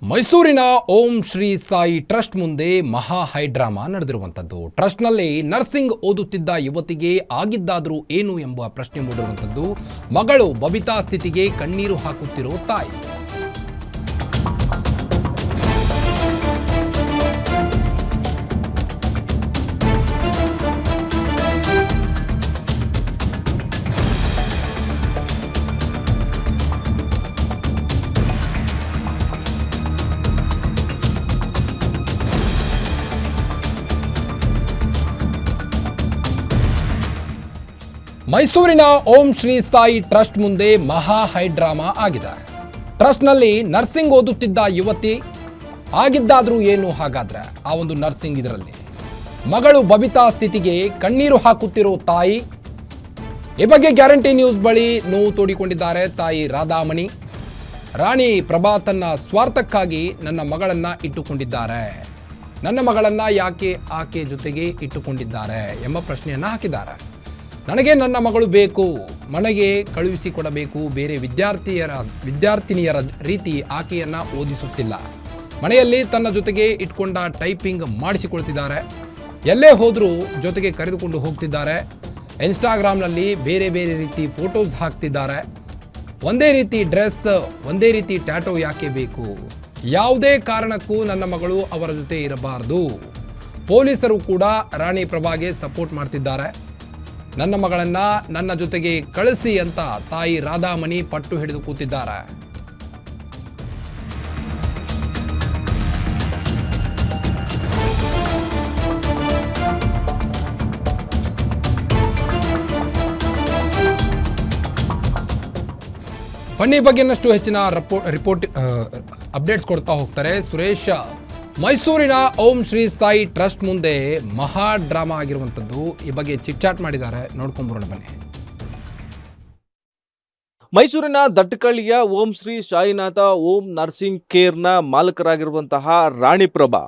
ಮೈಸೂರಿನ ಓಂ ಶ್ರೀ ಸಾಯಿ ಟ್ರಸ್ಟ್ ಮುಂದೆ ಮಹಾ ಹೈಡ್ರಾಮಾ ನಡೆದಿರುವಂಥದ್ದು. ಟ್ರಸ್ಟ್ನಲ್ಲಿ ನರ್ಸಿಂಗ್ ಓದುತ್ತಿದ್ದ ಯುವತಿಗೆ ಆಗಿದ್ದಾದರೂ ಏನು ಎಂಬ ಪ್ರಶ್ನೆ ಮೂಡಿರುವಂಥದ್ದು. ಮಗಳು ಬಬಿತಾ ಸ್ಥಿತಿಗೆ ಕಣ್ಣೀರು ಹಾಕುತ್ತಿರೋ ತಾಯಿ. ಮೈಸೂರಿನ ಓಂ ಶ್ರೀ ಸಾಯಿ ಟ್ರಸ್ಟ್ ಮುಂದೆ ಮಹಾ ಹೈಡ್ರಾಮಾ ಆಗಿದೆ. ಟ್ರಸ್ಟ್ನಲ್ಲಿ ನರ್ಸಿಂಗ್ ಓದುತ್ತಿದ್ದ ಯುವತಿ ಆಗಿದ್ದಾದ್ರೂ ಏನು ಹಾಗಾದ್ರೆ ಆ ಒಂದು ನರ್ಸಿಂಗ್ ಇದರಲ್ಲಿ ಮಗಳು ಬಬಿತಾ ಸ್ಥಿತಿಗೆ ಕಣ್ಣೀರು ಹಾಕುತ್ತಿರೋ ತಾಯಿ. ಈ ಬಗ್ಗೆ ಗ್ಯಾರಂಟಿ ನ್ಯೂಸ್ ಬಳಿ ನೋವು ತೋಡಿಕೊಂಡಿದ್ದಾರೆ ತಾಯಿ ರಾಧಾಮಣಿ. ರಾಣಿ ಪ್ರಭಾ ತನ್ನ ಸ್ವಾರ್ಥಕ್ಕಾಗಿ ನನ್ನ ಮಗಳನ್ನ ಇಟ್ಟುಕೊಂಡಿದ್ದಾರೆ, ನನ್ನ ಮಗಳನ್ನ ಯಾಕೆ ಆಕೆ ಜೊತೆಗೆ ಇಟ್ಟುಕೊಂಡಿದ್ದಾರೆ ಎಂಬ ಪ್ರಶ್ನೆಯನ್ನ ಹಾಕಿದ್ದಾರೆ. ನನಗೆ ನನ್ನ ಮಗಳು ಬೇಕು, ಮನೆಗೆ ಕಳುಹಿಸಿಕೊಡಬೇಕು, ಬೇರೆ ವಿದ್ಯಾರ್ಥಿನಿಯರ ರೀತಿ ಆಕೆಯನ್ನು ಓದಿಸುತ್ತಿಲ್ಲ. ಮನೆಯಲ್ಲಿ ತನ್ನ ಜೊತೆಗೆ ಇಟ್ಕೊಂಡ ಟೈಪಿಂಗ್ ಮಾಡಿಸಿಕೊಳ್ತಿದ್ದಾರೆ, ಎಲ್ಲೇ ಹೋದರೂ ಜೊತೆಗೆ ಕರೆದುಕೊಂಡು ಹೋಗ್ತಿದ್ದಾರೆ. ಇನ್ಸ್ಟಾಗ್ರಾಮ್ನಲ್ಲಿ ಬೇರೆ ಬೇರೆ ರೀತಿ ಫೋಟೋಸ್ ಹಾಕ್ತಿದ್ದಾರೆ. ಒಂದೇ ರೀತಿ ಡ್ರೆಸ್, ಒಂದೇ ರೀತಿ ಟ್ಯಾಟೋ ಯಾಕೆ ಬೇಕು? ಯಾವುದೇ ಕಾರಣಕ್ಕೂ ನನ್ನ ಮಗಳು ಅವರ ಜೊತೆ ಇರಬಾರ್ದು. ಪೊಲೀಸರು ಕೂಡ ರಾಣಿ ಪ್ರಭಾಗೆ ಸಪೋರ್ಟ್ ಮಾಡ್ತಿದ್ದಾರೆ. ನನ್ನ ಮಗಳನ್ನ ನನ್ನ ಜೊತೆಗೆ ಕಳಿಸಿ ಅಂತ ತಾಯಿ ರಾಧಾಮಣಿ ಪಟ್ಟು ಹಿಡಿದು ಕೂತಿದ್ದಾರೆ. ಬನ್ನಿ ಬಗ್ಗೆ ಇನ್ನಷ್ಟು ಹೆಚ್ಚಿನ ರಿಪೋರ್ಟ್ ಅಪ್ಡೇಟ್ಸ್ ಕೊಡ್ತಾ ಹೋಗ್ತಾರೆ ಸುರೇಶ್. ಮೈಸೂರಿನ ಓಂ ಶ್ರೀ ಸಾಯಿ ಟ್ರಸ್ಟ್ ಮುಂದೆ ಮಹಾ ಡ್ರಾಮಾ ಆಗಿರುವಂಥದ್ದು. ಈ ಬಗ್ಗೆ ಚಿಟ್ಚಾಟ್ ಮಾಡಿದ್ದಾರೆ, ನೋಡ್ಕೊಂಬರೋಣ ಬನ್ನಿ. ಮೈಸೂರಿನ ದಟ್ಟಕಳ್ಳಿಯ ಓಂ ಶ್ರೀ ಸಾಯಿನಾಥ ಓಂ ನರ್ಸಿಂಗ್ ಕೇರ್ನ ಮಾಲಕರಾಗಿರುವಂತಹ ರಾಣಿ ಪ್ರಭಾ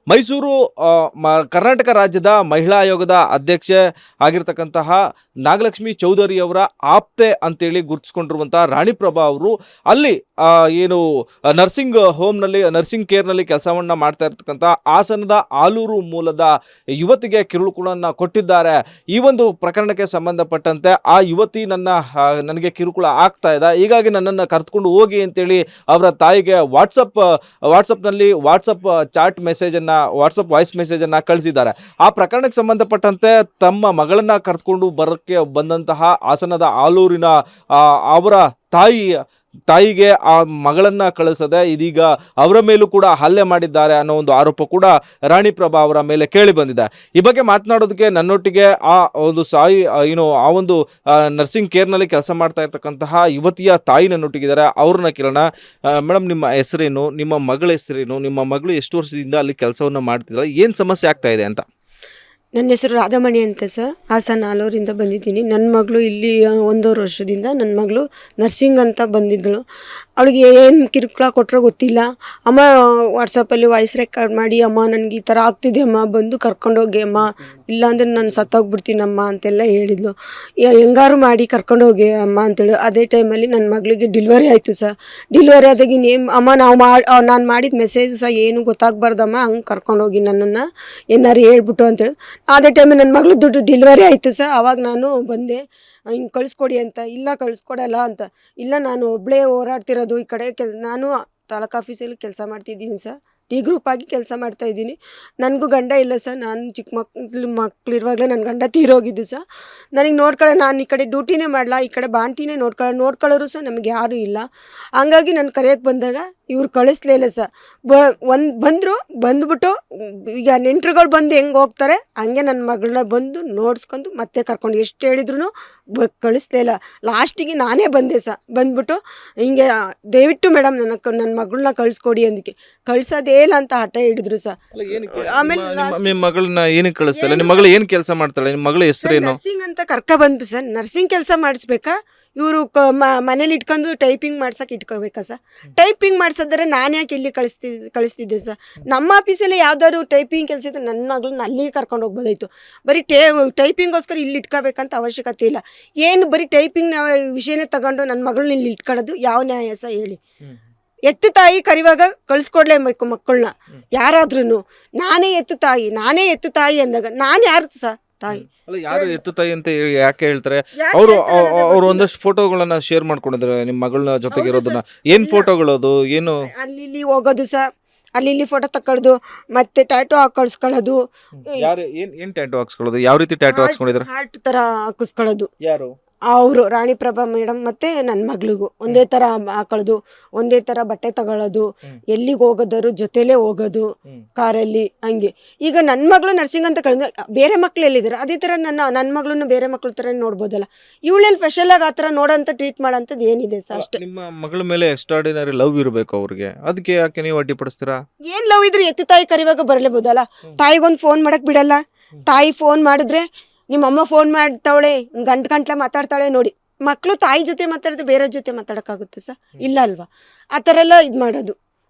ಮೈಸೂರು ಕರ್ನಾಟಕ ರಾಜ್ಯದ ಮಹಿಳಾ ಆಯೋಗದ ಅಧ್ಯಕ್ಷೆ ಆಗಿರ್ತಕ್ಕಂತಹ ನಾಗಲಕ್ಷ್ಮಿ ಚೌಧರಿ ಅವರ ಆಪ್ತೆ ಅಂತೇಳಿ ಗುರುತಿಸ್ಕೊಂಡಿರುವಂತಹ ರಾಣಿ ಪ್ರಭಾ ಅವರು ಅಲ್ಲಿ ಏನು ನರ್ಸಿಂಗ್ ಹೋಮ್ನಲ್ಲಿ ನರ್ಸಿಂಗ್ ಕೇರ್ನಲ್ಲಿ ಕೆಲಸವನ್ನು ಮಾಡ್ತಾ ಇರ್ತಕ್ಕಂಥ ಹಾಸನದ ಆಲೂರು ಮೂಲದ ಯುವತಿಗೆ ಕಿರುಕುಳನ್ನು ಕೊಟ್ಟಿದ್ದಾರೆ. ಈ ಒಂದು ಪ್ರಕರಣಕ್ಕೆ ಸಂಬಂಧಪಟ್ಟಂತೆ ಆ ಯುವತಿ ನನಗೆ ಕಿರುಕುಳ ಆಗ್ತಾ ಇದೆ, ಹೀಗಾಗಿ ನನ್ನನ್ನು ಕರೆದುಕೊಂಡು ಹೋಗಿ ಅಂತೇಳಿ ಅವರ ತಾಯಿಗೆ ವಾಟ್ಸಪ್ನಲ್ಲಿ ಚಾಟ್ ಮೆಸೇಜನ್ನು ವಾಟ್ಸಪ್ ವಾಯ್ಸ್ ಮೆಸೇಜನ್ನು ಕಳಿಸಿದ್ದಾರೆ. ಆ ಪ್ರಕರಣಕ್ಕೆ ಸಂಬಂಧಪಟ್ಟಂತೆ ತಮ್ಮ ಮಗಳನ್ನ ಕರೆದುಕೊಂಡು ಬರೋಕ್ಕೆ ಬಂದಂತಹ ಹಾಸನದ ಆಲೂರಿನ ಅವರ ತಾಯಿಗೆ ಆ ಮಗಳನ್ನ ಕಳಿಸದೆ ಇದೀಗ ಅವರ ಮೇಲೂ ಕೂಡ ಹಲ್ಲೆ ಮಾಡಿದ್ದಾರೆ ಅನ್ನೋ ಒಂದು ಆರೋಪ ಕೂಡ ರಾಣಿ ಪ್ರಭಾ ಅವರ ಮೇಲೆ ಕೇಳಿ ಬಂದಿದೆ. ಈ ಬಗ್ಗೆ ಮಾತನಾಡೋದಕ್ಕೆ ನನ್ನೊಟ್ಟಿಗೆ ಆ ಒಂದು ಆ ಒಂದು ನರ್ಸಿಂಗ್ ಕೇರ್ನಲ್ಲಿ ಕೆಲಸ ಮಾಡ್ತಾ ಇರ್ತಕ್ಕಂತಹ ಯುವತಿಯ ತಾಯಿ ನನ್ನೊಟ್ಟಿಗಿದ್ದಾರೆ. ಅವ್ರನ್ನ ಕೇಳೋಣ. ಮೇಡಮ್, ನಿಮ್ಮ ಹೆಸರೇನು, ನಿಮ್ಮ ಮಗಳ ಹೆಸರೇನು, ನಿಮ್ಮ ಮಗಳು ಎಷ್ಟು ವರ್ಷದಿಂದ ಅಲ್ಲಿ ಕೆಲಸವನ್ನು ಮಾಡ್ತಿದ್ದಾರೆ, ಏನು ಸಮಸ್ಯೆ ಆಗ್ತಾ ಇದೆ ಅಂತ? ನನ್ನ ಹೆಸರು ರಾಧಾಮಣಿ ಅಂತ ಸರ್. ಹಾಸನ ಆಲೂರಿಂದ ಬಂದಿದ್ದೀನಿ. ನನ್ನ ಮಗಳು ಇಲ್ಲಿ 1.5 ವರ್ಷದಿಂದ ನನ್ನ ಮಗಳು ನರ್ಸಿಂಗ್ ಅಂತ ಬಂದಿದ್ದಳು. ಅವಳಿಗೆ ಏನು ಕಿರುಕುಳ ಕೊಟ್ಟರೋ ಗೊತ್ತಿಲ್ಲ. ಅಮ್ಮ ವಾಟ್ಸಪ್ಪಲ್ಲಿ ವಾಯ್ಸ್ ರೆಕಾರ್ಡ್ ಮಾಡಿ, ಅಮ್ಮ ನನಗೆ ಈ ಥರ ಆಗ್ತಿದೆ ಅಮ್ಮ, ಬಂದು ಕರ್ಕೊಂಡೋಗಿ ಅಮ್ಮ, ಇಲ್ಲಾಂದರೆ ನಾನು ಸತ್ತೋಗ್ಬಿಡ್ತೀನಮ್ಮ ಅಂತೆಲ್ಲ ಹೇಳಿದ್ಲು. ಹೆಂಗಾರು ಮಾಡಿ ಕರ್ಕೊಂಡೋಗಿ ಅಮ್ಮ ಅಂತೇಳಿ. ಅದೇ ಟೈಮಲ್ಲಿ ನನ್ನ ಮಗಳಿಗೆ ಡೆಲಿವರಿ ಆಯಿತು ಸರ್. ಡೆಲಿವರಿ ಆದಾಗ ಅಮ್ಮ ನಾನು ಮಾಡಿದ ಮೆಸೇಜ್ ಸಹ ಏನು ಗೊತ್ತಾಗಬಾರ್ದಮ್ಮ, ಹಂಗೆ ಕರ್ಕೊಂಡೋಗಿ ನನ್ನನ್ನು ಏನಾರು ಹೇಳ್ಬಿಟ್ಟು ಅಂತೇಳಿ. ಅದೇ ಟೈಮಲ್ಲಿ ನನ್ನ ಮಗಳು ಡೆಲಿವರಿ ಆಯಿತು ಸರ್. ಆವಾಗ ನಾನು ಬಂದೆ, ಹಿಂಗೆ ಕಳಿಸ್ಕೊಡಿ ಅಂತ. ಇಲ್ಲ ಕಳಿಸ್ಕೊಡಲ್ಲ ಅಂತ. ಇಲ್ಲ, ನಾನು ಒಬ್ಬಳೇ ಹೋರಾಡ್ತಿರೋದು ಈ ಕಡೆ. ನಾನು ತಾಲೂಕು ಆಫೀಸಲ್ಲಿ ಕೆಲಸ ಮಾಡ್ತಿದ್ದೀನಿ ಸರ್. ಡಿ ಗ್ರೂಪ್ ಆಗಿ ಕೆಲಸ ಮಾಡ್ತಾಯಿದ್ದೀನಿ. ನನಗೂ ಗಂಡ ಇಲ್ಲ ಸರ್. ನಾನು ಚಿಕ್ಕ ಮಕ್ಕಳಿರುವಾಗಲೇ ನನ್ನ ಗಂಡ ತೀರೋಗಿದ್ದು ಸರ್. ನನಗೆ ನಾನು ಈ ಕಡೆ ಡ್ಯೂಟಿನೇ ಮಾಡಲ್ಲ, ಈ ಕಡೆ ಬಾಣ್ತಿನೇ ನೋಡ್ಕೊಳ್ಳೋರು ಸರ್ ನಮಗೆ ಯಾರೂ ಇಲ್ಲ. ಹಂಗಾಗಿ ನಾನು ಕರೆಯೋಕ್ಕೆ ಬಂದಾಗ ಇವ್ರು ಕಳಿಸ್ಲೇ ಇಲ್ಲ ಸರ್. ಬಂದ್ಬಿಟ್ಟು ಈಗ ನೆಂಟ್ರುಗಳು ಬಂದು ಹೆಂಗೆ ಹೋಗ್ತಾರೆ ಹಂಗೆ ನನ್ನ ಮಗಳನ್ನ ಬಂದು ನೋಡ್ಸ್ಕೊಂಡು ಮತ್ತೆ ಕರ್ಕೊಂಡು ಎಷ್ಟು ಹೇಳಿದ್ರು ಕಳಿಸ್ಲೇ ಇಲ್ಲ. ಲಾಸ್ಟಿಗೆ ನಾನೇ ಬಂದೆ ಸರ್. ಬಂದ್ಬಿಟ್ಟು ಹಿಂಗೆ ದಯವಿಟ್ಟು ಮೇಡಮ್ ನನ್ನ ಮಗಳನ್ನ ಕಳಿಸ್ಕೊಡಿ ಅಂದಕ್ಕೆ ಕಳ್ಸೋದೇ ಇಲ್ಲ ಅಂತ ಹಠ ಹಿಡಿದ್ರು ಸರ್. ಆಮೇಲೆ ನಿಮ್ಮ ಮಗಳನ್ನ ಏನಕ್ಕೆ ಕಳಿಸ್ತಾರೆ? ನಿಮ್ಮ ಮಗಳು ಏನು ಕೆಲಸ ಮಾಡ್ತಾಳೆ? ನಿಮ್ಮ ಮಗಳ ಹೆಸರೇನು? ನರ್ಸಿಂಗ್ ಅಂತ ಬಂತು ಸರ್. ನರ್ಸಿಂಗ್ ಕೆಲಸ ಮಾಡಿಸ್ಬೇಕಾ? ಇವರು ಮನೇಲಿ ಇಟ್ಕೊಂಡು ಟೈಪಿಂಗ್ ಮಾಡ್ಸೋಕೆ ಇಟ್ಕೋಬೇಕಾ ಸರ್? ಟೈಪಿಂಗ್ ಮಾಡಿಸಿದ್ರೆ ನಾನು ಯಾಕೆ ಇಲ್ಲಿ ಕಳಿಸ್ತಿದ್ದೆ ಸರ್? ನಮ್ಮ ಆಫೀಸಲ್ಲಿ ಯಾವ್ದಾದ್ರು ಟೈಪಿಂಗ್ ಕೆಲಸ ಇತ್ತು ನನ್ನ ಮಗಳನ್ನ ಅಲ್ಲಿಗೆ ಕರ್ಕೊಂಡು ಹೋಗ್ಬೋದಾಯಿತು. ಬರೀ ಟೈಪಿಂಗೋಸ್ಕರ ಇಲ್ಲಿ ಇಟ್ಕೋಬೇಕಂತ ಅವಶ್ಯಕತೆ ಇಲ್ಲ. ಏನು ಬರೀ ಟೈಪಿಂಗ್ ವಿಷಯನೇ ತಗೊಂಡು ನನ್ನ ಮಗಳನ್ನ ಇಲ್ಲಿ ಇಟ್ಕೊಳ್ಳೋದು ಯಾವ ನ್ಯಾಯ ಸರ್ ಹೇಳಿ? ಎತ್ತು ತಾಯಿ ಕರಿವಾಗ ಕಳಿಸ್ಕೊಡ್ಲೇಬೇಕು ಮಕ್ಕಳನ್ನ ಯಾರಾದ್ರೂ. ನಾನೇ ಎತ್ತು ತಾಯಿ ಅಂದಾಗ ನಾನು ಯಾರು ತಾಯಿ? ಅಲ್ಲ, ಯಾರು ಎತ್ತು ತಾಯಿ ಅಂತ ಯಾಕೆ ಹೇಳ್ತಾರೆ? ಅವರು ಒಂದಷ್ಟು ಫೋಟೋಗಳನ್ನ ಶೇರ್ ಮಾಡ್ಕೊಂಡಿದ್ದಾರೆ ನಿಮ್ಮ ಮಗಳನ್ನ ಜೊತೆಗಿರೋದನ್ನ. ಏನ್ ಫೋಟೋಗಳು ಅದು? ಏನು ಅಲ್ಲಿ ಇಲ್ಲಿ ಹೋಗೋದು ಅಲ್ಲಿ ಇಲ್ಲಿ ಫೋಟೋ ತಕ್ಕೊಳ್ಳೋದು, ಮತ್ತೆ ಟ್ಯಾಟೂ ಹಾಕೊಳ್ಸ್ಕೊಳ್ಳೋದು. ಯಾರು ಏನ್ ಟ್ಯಾಟೂ ಹಾಕ್ಸ್ಕೊಳ್ಳೋದು? ಯಾವ ರೀತಿ ಟ್ಯಾಟೂ ಹಾಕ್ಸ್ಕೊಂಡಿದ್ದಾರೆ? ಹಾರ್ಟ್ ತರ ಹಾಕಿಸ್ಕೊಳ್ಳೋದು. ಯಾರು? ಅವರು ರಾಣಿಪ್ರಭಾ ಮೇಡಮ್ ಮತ್ತೆ ನನ್ನ ಮಗಳಿಗೂ ಒಂದೇ ಥರ ಹಾಕೊಳ್ಳೋದು, ಒಂದೇ ಥರ ಬಟ್ಟೆ ತಗೊಳ್ಳೋದು, ಎಲ್ಲಿಗೆ ಹೋಗೋದಾದ್ರು ಜೊತೆಲೇ ಹೋಗೋದು ಕಾರಲ್ಲಿ ಹಂಗೆ. ಈಗ ನನ್ನ ಮಗಳು ನರ್ಸಿಂಗ್ ಅಂತ ಕಳೆದ ಬೇರೆ ಮಕ್ಳು ಎಲ್ಲಿದ್ದಾರೆ ಅದೇ ಥರ ನನ್ನ ಮಗಳನ್ನ ಬೇರೆ ಮಕ್ಳ ಥರ ನೋಡ್ಬೋದಲ್ಲ. ಇವಳೇನು ಸ್ಪೆಷಲಾಗಿ ಆ ಥರ ನೋಡೋಂಥ ಟ್ರೀಟ್ ಮಾಡೋಂಥದ್ದು ಏನಿದೆ ಸರ್? ಅಷ್ಟೇ. ನಿಮ್ಮ ಮಗಳ ಮೇಲೆ ಎಕ್ಸ್ಟ್ರಾರ್ಡಿನರಿ ಲವ್ ಇರಬೇಕು ಅವ್ರಿಗೆ, ಅದಕ್ಕೆ ಯಾಕೆ ನೀವು ಅಡ್ಡಿಪಡಿಸ್ತೀರಾ? ಏನು ಲವ್ ಇದ್ರೆ ಎತ್ತು ತಾಯಿ ಕರಿವಾಗ ಬರಲೇಬೋದಲ್ಲ. ತಾಯಿಗೊಂದು ಫೋನ್ ಮಾಡಕ್ಕೆ ಬಿಡಲ್ಲ. ತಾಯಿ ಫೋನ್ ಮಾಡಿದ್ರೆ ನಿಮ್ಮಮ್ಮ ಫೋನ್ ಮಾಡ್ತಾವಳೆ, ಗಂಟ್ಲೆ ಮಾತಾಡ್ತಾಳೆ ನೋಡಿ. ಮಕ್ಕಳು ತಾಯಿ ಜೊತೆ ಮಾತಾಡಿದ್ರೆ ಬೇರೆ ಜೊತೆ ಮಾತಾಡೋಕ್ಕಾಗುತ್ತೆ ಸರ್? ಇಲ್ಲ ಅಲ್ವಾ? ಆ ಥರ ಎಲ್ಲ ಇದು ಮಾಡೋದು.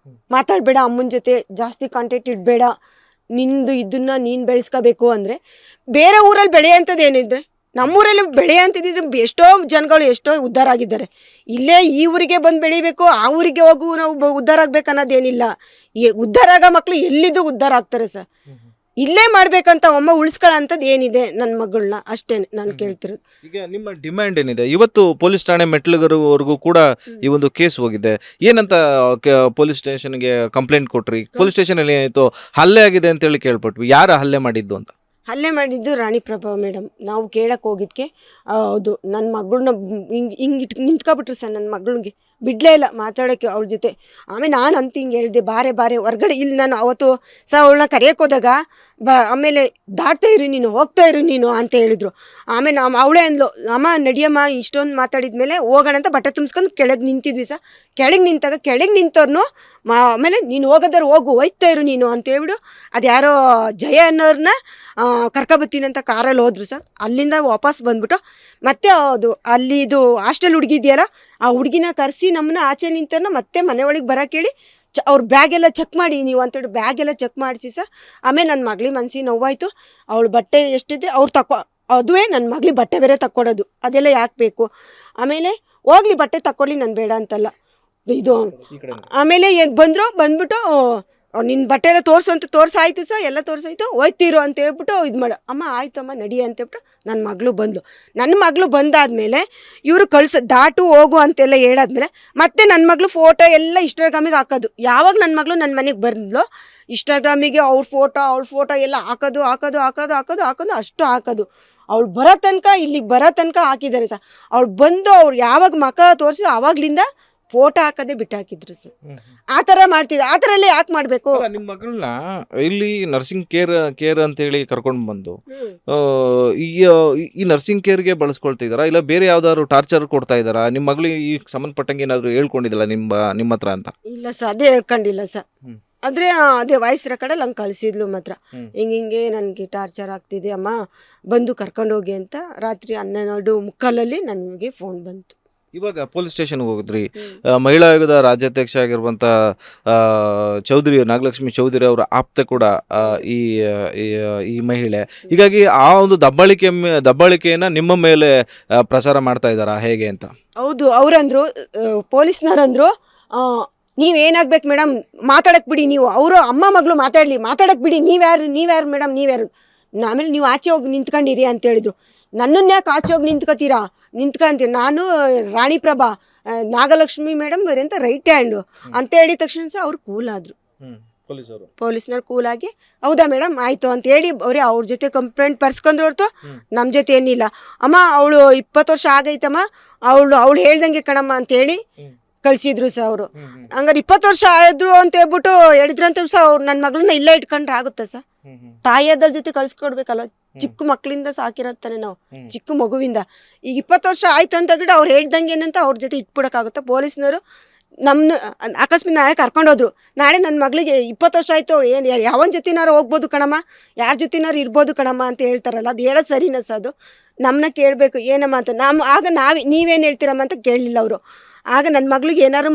ಮಾತಾಡಬೇಡ, ಅಮ್ಮನ ಜೊತೆ ಜಾಸ್ತಿ ಕಾಂಟ್ಯಾಕ್ಟ್ ಇಡಬೇಡ, ನಿಂದು ಇದನ್ನ ನೀನು ಬೆಳೆಸ್ಕೋಬೇಕು ಅಂದರೆ ಬೇರೆ ಊರಲ್ಲಿ ಬೆಳೆಯೋಂಥದ್ದು ಏನಿದ್ರೆ ನಮ್ಮೂರಲ್ಲಿ ಬೆಳೆಯೋಂಥದ್ದಿದ್ರೆ ಎಷ್ಟೋ ಜನಗಳು ಎಷ್ಟೋ ಉದ್ಧಾರ ಆಗಿದ್ದಾರೆ. ಇಲ್ಲೇ ಈ ಊರಿಗೆ ಬಂದು ಬೆಳಿಬೇಕು, ಆ ಊರಿಗೆ ಹೋಗು ನಾವು ಉದ್ಧಾರ ಆಗ್ಬೇಕು ಅನ್ನೋದೇನಿಲ್ಲ. ಉದ್ಧಾರ ಆಗೋ ಮಕ್ಕಳು ಎಲ್ಲಿದ್ದು ಉದ್ಧಾರ ಆಗ್ತಾರೆ ಸರ್. ಇಲ್ಲೇ ಮಾಡ್ಬೇಕಂತ ಅಮ್ಮ ಉಳಿಸ್ಕೊಳ್ಳೋಂಥದ್ದು ಏನಿದೆ ನನ್ನ ಮಗಳನ್ನ, ಅಷ್ಟೇ ನಾನು ಕೇಳ್ತಿರೋದು. ಈಗ ನಿಮ್ಮ ಡಿಮ್ಯಾಂಡ್ ಏನಿದೆ? ಇವತ್ತು ಪೊಲೀಸ್ ಠಾಣೆ ಮೆಟ್ಲುಗರವರೆಗೂ ಕೂಡ ಈ ಒಂದು ಕೇಸ್ ಹೋಗಿದೆ. ಏನಂತ ಪೊಲೀಸ್ ಸ್ಟೇಷನ್ಗೆ ಕಂಪ್ಲೇಂಟ್ ಕೊಟ್ರಿ? ಪೊಲೀಸ್ ಸ್ಟೇಷನಲ್ಲಿ ಏನಾಯ್ತು? ಹಲ್ಲೆ ಆಗಿದೆ ಅಂತೇಳಿ ಕೇಳ್ಪಟ್ವಿ. ಯಾರು ಹಲ್ಲೆ ಮಾಡಿದ್ದು ಅಂತ? ಹಲ್ಲೆ ಮಾಡಿದ್ದು ರಾಣಿಪ್ರಭಾ ಮೇಡಮ್. ನಾವು ಕೇಳಕ್ಕೆ ಹೋಗಿದ್ಕೆ ಹೌದು ನನ್ನ ಮಗಳನ್ನ ಹಿಂಗೆ ನಿಂತ್ಕೊಬಿಟ್ರು ಸರ್. ನನ್ನ ಮಗಳಿಗೆ ಬಿಡಲೇ ಇಲ್ಲ ಮಾತಾಡೋಕ್ಕೆ ಅವಳ ಜೊತೆ. ಆಮೇಲೆ ನಾನು ಅಂತ ಹಿಂಗೆ ಹೇಳಿದೆ, ಬಾರೆ ಹೊರಗಡೆ. ಇಲ್ಲಿ ನಾನು ಅವತ್ತು ಅವಳನ್ನ ಕರೆಯೋಕೆ ಹೋದಾಗ ಆಮೇಲೆ ದಾಟ್ತಾ ಇರು ನೀನು, ಹೋಗ್ತಾ ಇರು ನೀನು ಅಂತ ಹೇಳಿದ್ರು. ಆಮೇಲೆ ಅವಳೇ ಅಂದ್ಲು, ಅಮ್ಮ ನಡಿಯಮ್ಮ ಇಷ್ಟೊಂದು ಮಾತಾಡಿದ್ಮೇಲೆ ಹೋಗೋಣ ಅಂತ ಬಟ್ಟೆ ತುಂಬಿಸ್ಕೊಂಡು ಕೆಳಗೆ ನಿಂತಿದ್ವಿ ಸರ್. ಕೆಳಗೆ ನಿಂತವ್ರನ್ನು ಆಮೇಲೆ ನೀನು ಹೋಗೋದಾರು ಹೋಯ್ತಾ ಇರು ನೀನು ಅಂತ ಹೇಳ್ಬಿಡು. ಅದು ಯಾರೋ ಜಯ ಅನ್ನೋರನ್ನ ಕರ್ಕೊಬತ್ತೀನಿ ಅಂತ ಕಾರಲ್ಲಿ ಹೋದ್ರು ಸರ್. ಅಲ್ಲಿಂದ ವಾಪಸ್ ಬಂದ್ಬಿಟ್ಟು ಮತ್ತೆ ಅದು ಅಲ್ಲಿ ಇದು ಹಾಸ್ಟೆಲ್ ಹುಡುಗಿದೆಯಲ್ಲ, ಆ ಹುಡುಗಿನ ಕರೆಸಿ ನಮ್ಮನ್ನ ಆಚೆ ನಿಂತನ್ನ ಮತ್ತೆ ಮನೆ ಒಳಗೆ ಬರೋಕೆ ಹೇಳಿ ಅವ್ರ ಬ್ಯಾಗೆಲ್ಲ ಚೆಕ್ ಮಾಡಿ ನೀವು ಅಂತೇಳಿ ಬ್ಯಾಗೆಲ್ಲ ಚೆಕ್ ಮಾಡಿಸಿ ಸರ್. ಆಮೇಲೆ ನನ್ನ ಮಗಳಿಗೆ ಮನಸ್ಸಿಗೆ ನೋವಾಯಿತು. ಅವಳು ಬಟ್ಟೆ ಎಷ್ಟಿದೆ ಅವ್ರು ಅದುವೇ ನನ್ನ ಮಗಳಿಗೆ ಬಟ್ಟೆ ಬೇರೆ ತಕ್ಕೊಡೋದು, ಅದೆಲ್ಲ ಯಾಕೆ ಬೇಕು? ಆಮೇಲೆ ಹೋಗ್ಲಿ ಬಟ್ಟೆ ತಕ್ಕೊಳ್ಳಿ, ನಾನು ಬೇಡ ಅಂತಲ್ಲ ಇದು. ಆಮೇಲೆ ಬಂದ್ಬಿಟ್ಟು ನಿನ್ನ ಬಟ್ಟೆ ಎಲ್ಲ ತೋರ್ಸಾಯ್ತು ಸರ್, ಎಲ್ಲ ತೋರ್ಸಾಯ್ತು, ಹೋಯ್ತಿರು ಅಂತ ಹೇಳ್ಬಿಟ್ಟು ಇದು ಮಾಡು. ಅಮ್ಮ ಆಯ್ತಮ್ಮ ನಡಿ ಅಂತ ಹೇಳ್ಬಿಟ್ಟು ನನ್ನ ಮಗಳು ಬಂದಾದ್ಮೇಲೆ ಇವರು ದಾಟು ಹೋಗು ಅಂತೆಲ್ಲ ಹೇಳಾದ್ಮೇಲೆ ಮತ್ತೆ ನನ್ನ ಮಗಳು ಫೋಟೋ ಎಲ್ಲ ಇನ್ಸ್ಟಾಗ್ರಾಮಿಗೆ ಹಾಕೋದು. ಯಾವಾಗ ನನ್ನ ಮಗಳು ನನ್ನ ಮನೆಗೆ ಬಂದ್ಲೋ ಇನ್ಸ್ಟಾಗ್ರಾಮಿಗೆ ಅವಳ ಫೋಟೋ ಎಲ್ಲ ಹಾಕೋದು ಅಷ್ಟು ಹಾಕೋದು. ಅವಳು ಇಲ್ಲಿಗೆ ಬರೋ ತನಕ ಹಾಕಿದ್ದಾರೆ ಸರ್. ಅವಳು ಬಂದು ಅವ್ರು ಯಾವಾಗ ಮಖ ತೋರಿಸಿ ಆವಾಗ್ಲಿಂದ ಫೋಟೋ ಹಾಕೋದೇ ಬಿಟ್ಟು ಹಾಕಿದ್ರು ಸರ್. ಆ ಥರ ಮಾಡ್ತಿದ್ದೆ. ಆ ಥರ ಎಲ್ಲ ಯಾಕೆ ಮಾಡಬೇಕು? ನಿಮ್ಮ ಮಗಳನ್ನ ಇಲ್ಲಿ ನರ್ಸಿಂಗ್ ಕೇರ್ ಅಂತ ಹೇಳಿ ಕರ್ಕೊಂಡು ಬಂದು ಈ ನರ್ಸಿಂಗ್ ಕೇರ್ಗೆ ಬಳಸ್ಕೊಳ್ತಿದಾರಾ, ಇಲ್ಲ ಬೇರೆ ಯಾವ್ದಾದ್ರು ಟಾರ್ಚರ್ ಕೊಡ್ತಾ ಇದಾರಾ? ನಿಮ್ಮ ಮಗಳಿಗೆ ಈ ಸಂಬಂಧಪಟ್ಟಂಗೆ ಏನಾದ್ರು ಹೇಳ್ಕೊಂಡಿದ್ದಿಲ್ಲ ನಿಮ್ಮ ಹತ್ರ ಅಂತ? ಇಲ್ಲ ಸರ್, ಅದೇ ಹೇಳ್ಕೊಂಡಿಲ್ಲ ಸರ್. ಆದರೆ ಅದೇ ವಾಯ್ಸ್ ರೆಕಾರ್ಡಲ್ಲಿ ಹಂಗೆ ಕಳಿಸಿದ್ಲು ಮಾತ್ರ. ಹಿಂಗೆ ನನಗೆ ಟಾರ್ಚರ್ ಆಗ್ತಿದೆ ಅಮ್ಮ, ಬಂದು ಕರ್ಕೊಂಡೋಗಿ ಅಂತ ರಾತ್ರಿ 12:45 ನನಗೆ ಫೋನ್ ಬಂತು. ಇವಾಗ ಪೊಲೀಸ್ ಸ್ಟೇಷನ್ಗೆ ಹೋಗಿದ್ರಿ. ಮಹಿಳಾ ಆಯೋಗದ ರಾಜ್ಯಾಧ್ಯಕ್ಷ ಆಗಿರುವಂಥ ನಾಗಲಕ್ಷ್ಮಿ ಚೌಧರಿ ಅವರ ಆಪ್ತೆ ಕೂಡ ಈ ಮಹಿಳೆ. ಹೀಗಾಗಿ ಆ ಒಂದು ದಬ್ಬಾಳಿಕೆಯನ್ನು ನಿಮ್ಮ ಮೇಲೆ ಪ್ರಚಾರ ಮಾಡ್ತಾ ಇದ್ದಾರಾ ಹೇಗೆ ಅಂತ? ಹೌದು, ಅವರಂದ್ರು ಪೊಲೀಸ್ನವರಂದ್ರು ನೀವೇನಾಗ್ಬೇಕು ಮೇಡಮ್, ಮಾತಾಡಕ್ಕೆ ಬಿಡಿ ನೀವು, ಅವರು ಅಮ್ಮ ಮಗಳು ಮಾತಾಡಕ್ಕೆ ಬಿಡಿ, ನೀವ್ಯಾರು ಮೇಡಮ್ ನೀವ್ಯಾರು? ಆಮೇಲೆ ನೀವು ಆಚೆ ಹೋಗಿ ನಿಂತ್ಕೊಂಡಿರಿ ಅಂತ ಹೇಳಿದ್ರು. ನನ್ನನ್ನು ಯಾಕೆ ಆಚೆ ಹೋಗಿ ನಿಂತ್ಕೊಂತೀನಿ? ನಾನು ರಾಣಿಪ್ರಭಾ ನಾಗಲಕ್ಷ್ಮಿ ಮೇಡಮ್ ಬೇರೆ ಅಂತ ರೈಟ್ ಹ್ಯಾಂಡು ಅಂತ ಹೇಳಿದ ತಕ್ಷಣ ಸಹ ಅವ್ರು ಕೂಲ್ ಆದರು. ಪೊಲೀಸ್ನವ್ರು ಕೂಲಾಗಿ ಹೌದಾ ಮೇಡಮ್ ಆಯಿತು ಅಂತ ಹೇಳಿ ಅವ್ರ ಜೊತೆ ಕಂಪ್ಲೇಂಟ್ ಬರ್ಸ್ಕೊಂಡ್ರು ಹೊರತು ನಮ್ಮ ಜೊತೆ ಏನಿಲ್ಲ. ಅಮ್ಮ ಅವಳು 20 ವರ್ಷ ಆಗೈತಮ್ಮ, ಅವಳು ಹೇಳ್ದಂಗೆ ಕಣಮ್ಮ ಅಂತೇಳಿ ಕಳಿಸಿದ್ರು ಸರ್ ಅವರು. ಹಂಗಾರೆ 20 ವರ್ಷ ಆದ್ರು ಅಂತ ಹೇಳ್ಬಿಟ್ಟು ಹೇಳಿದ್ರಂತ ಸಹ ಅವ್ರು ನನ್ನ ಮಗಳನ್ನ ಇಲ್ಲೇ ಇಟ್ಕೊಂಡ್ರೆ ಆಗುತ್ತಾ ಸರ್? ತಾಯಿಯದ್ರ ಜೊತೆ ಕಳ್ಸ್ಕೊಡ್ಬೇಕಲ್ವ? ಚಿಕ್ಕ ಮಕ್ಕಳಿಂದ ಸಾಕಿರತ್ತಾನೆ ನಾವು, ಚಿಕ್ಕ ಮಗುವಿಂದ. ಈಗ 20 ವರ್ಷ ಆಯ್ತು ಅಂತ ಗಿಡ ಅವ್ರು ಹೇಳ್ದಂಗೆ ಏನಂತ ಅವ್ರ ಜೊತೆ ಇಟ್ಬಿಡೋಕ್ಕಾಗುತ್ತಾ? ಪೊಲೀಸ್ನವರು ನಮ್ಮನ್ನ ಅಕಸ್ಮಾತ್ ನಾಳೆ ಕರ್ಕೊಂಡೋದ್ರು, ನಾಳೆ ನನ್ನ ಮಗಳಿಗೆ 20 ವರ್ಷ ಆಯಿತು, ಏನು ಯಾವನ ಜೊತೆನಾರು ಹೋಗ್ಬೋದು ಕಣಮ್ಮ, ಯಾರ ಜೊತೆನಾರು ಇರ್ಬೋದು ಕಣಮ್ಮ ಅಂತ ಹೇಳ್ತಾರಲ್ಲ, ಅದು ಹೇಳೋದು ಸರಿನಾ ಸರ್? ಅದು ನಮ್ಮನ್ನ ಕೇಳಬೇಕು ಏನಮ್ಮ ಅಂತ. ಆಗ ನೀವೇನು ಹೇಳ್ತೀರಮ್ಮ ಅಂತ ಕೇಳಲಿಲ್ಲ ಅವರು. ಆಗ ನನ್ನ ಮಗಳಿಗೆ ಏನಾದ್ರು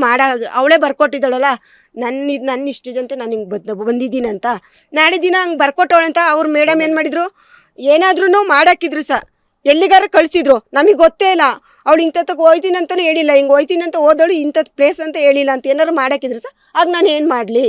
ಅವಳೇ ಬರ್ಕೊಟ್ಟಿದ್ದಾಳಲ್ಲ, ನನ್ನ ಇಷ್ಟಿದಂತೆ ನಾನು ಹಿಂಗೆ ಬಂದಿದ್ದೀನಿ ಅಂತ. ನಾಳೆ ದಿನ ಹಂಗೆ ಬರ್ಕೊಟ್ಟವಳಂತ ಅವ್ರು ಮೇಡಮ್ ಏನು ಮಾಡಿದ್ರು, ಏನಾದ್ರೂ ಮಾಡಾಕಿದ್ರು ಸರ್, ಎಲ್ಲಿಗಾರ ಕಳಿಸಿದ್ರು, ನಮಗೆ ಗೊತ್ತೇ ಇಲ್ಲ. ಅವಳು ಇಂಥದ್ದಕ್ಕೆ ಹೋಯ್ತೀನಿ ಅಂತಲೂ ಹೇಳಿಲ್ಲ, ಹಿಂಗೆ ಹೋಯ್ತೀನಿ ಅಂತ ಹೋದವಳು ಇಂಥದ್ದು ಪ್ಲೇಸ್ ಅಂತ ಹೇಳಿಲ್ಲ ಅಂತ ಏನಾರು ಮಾಡಾಕಿದ್ರೆ ಸರ್ ಆಗ ನಾನು ಏನು ಮಾಡಲಿ?